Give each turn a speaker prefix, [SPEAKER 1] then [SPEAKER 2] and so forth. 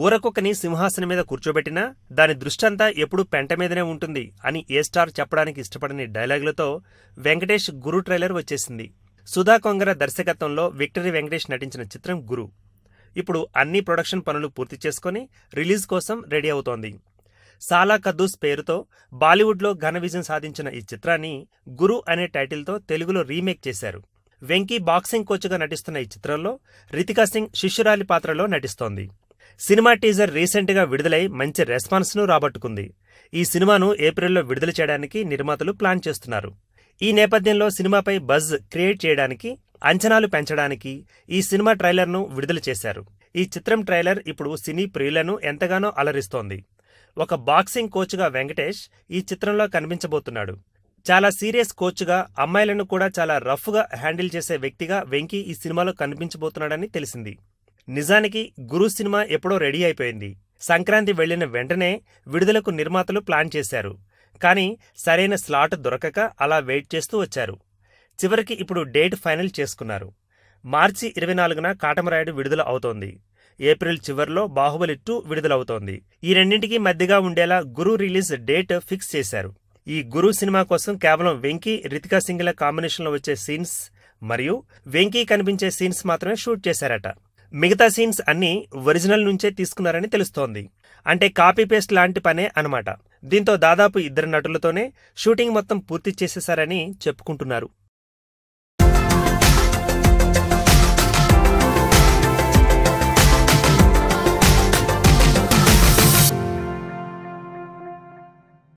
[SPEAKER 1] ఊరకొక్కని సింహాసనం మీద కూర్చోబెట్టినా దాని దృష్టంతా ఎప్పుడూ పెంట మీదనే ఉంటుంది అని ఏ స్టార్ చెప్పడానికి ఇష్టపడని డైలాగులతో వెంకటేష్ గురు ట్రైలర్ వచ్చేసింది. సుధా కొంగర దర్శకత్వంలో విక్టరీ వెంకటేష్ నటించిన చిత్రం గురు ఇప్పుడు అన్ని ప్రొడక్షన్ పనులు పూర్తి చేసుకుని రిలీజ్ కోసం రెడీ అవుతోంది. సాలా కద్దూస్ పేరుతో బాలీవుడ్లో ఘన విజయం సాధించిన ఈ చిత్రాన్ని గురు అనే టైటిల్తో తెలుగులో రీమేక్ చేశారు. వెంకీ బాక్సింగ్ కోచ్గా నటిస్తున్న ఈ చిత్రంలో రితికా సింగ్ శిష్యురాలి పాత్రలో నటిస్తోంది. సినిమా టీజర్ రీసెంట్గా విడుదలై మంచి రెస్పాన్స్ను రాబట్టుకుంది. ఈ సినిమాను ఏప్రిల్లో విడుదల చేయడానికి నిర్మాతలు ప్లాన్ చేస్తున్నారు. ఈ నేపథ్యంలో సినిమాపై బజ్ క్రియేట్ చేయడానికి, అంచనాలు పెంచడానికి ఈ సినిమా ట్రైలర్ను విడుదల చేశారు. ఈ చిత్రం ట్రైలర్ ఇప్పుడు సినీ ప్రియులను ఎంతగానో అలరిస్తోంది. ఒక బాక్సింగ్ కోచ్గా వెంకటేష్ ఈ చిత్రంలో కనిపించబోతున్నాడు. చాలా సీరియస్ కోచ్గా, అమ్మాయిలను కూడా చాలా రఫ్గా హ్యాండిల్ చేసే వ్యక్తిగా వెంకీ ఈ సినిమాలో కనిపించబోతున్నాడని తెలిసింది. నిజానికి గురు సినిమా ఎప్పుడో రెడీ అయిపోయింది. సంక్రాంతి వెళ్లిన వెంటనే విడుదలకు నిర్మాతలు ప్లాన్ చేశారు. కానీ సరైన స్లాట్ దొరకక అలా వెయిట్ చేస్తూ వచ్చారు. చివరికి ఇప్పుడు డేట్ ఫైనల్ చేసుకున్నారు. మార్చి 24న కాటమరాయుడు విడుదల అవుతోంది. ఏప్రిల్ చివర్లో బాహుబలి 2 విడుదలవుతోంది. ఈ రెండింటికి మధ్యగా ఉండేలా గురు రిలీజ్ డేట్ ఫిక్స్ చేశారు. ఈ గురు సినిమా కోసం కేవలం వెంకీ, రితికా సింగ్ల కాంబినేషన్లో వచ్చే సీన్స్ మరియు వెంకీ కనిపించే సీన్స్ మాత్రమే షూట్ చేశారట. మిగతా సీన్స్ అన్నీ ఒరిజినల్ నుంచే తీసుకున్నారని తెలుస్తోంది. అంటే కాపీ పేస్ట్ లాంటి పనే అనమాట. దీంతో దాదాపు 2 నటులతోనే షూటింగ్ మొత్తం పూర్తి చేసేశారని చెప్పుకుంటున్నారు.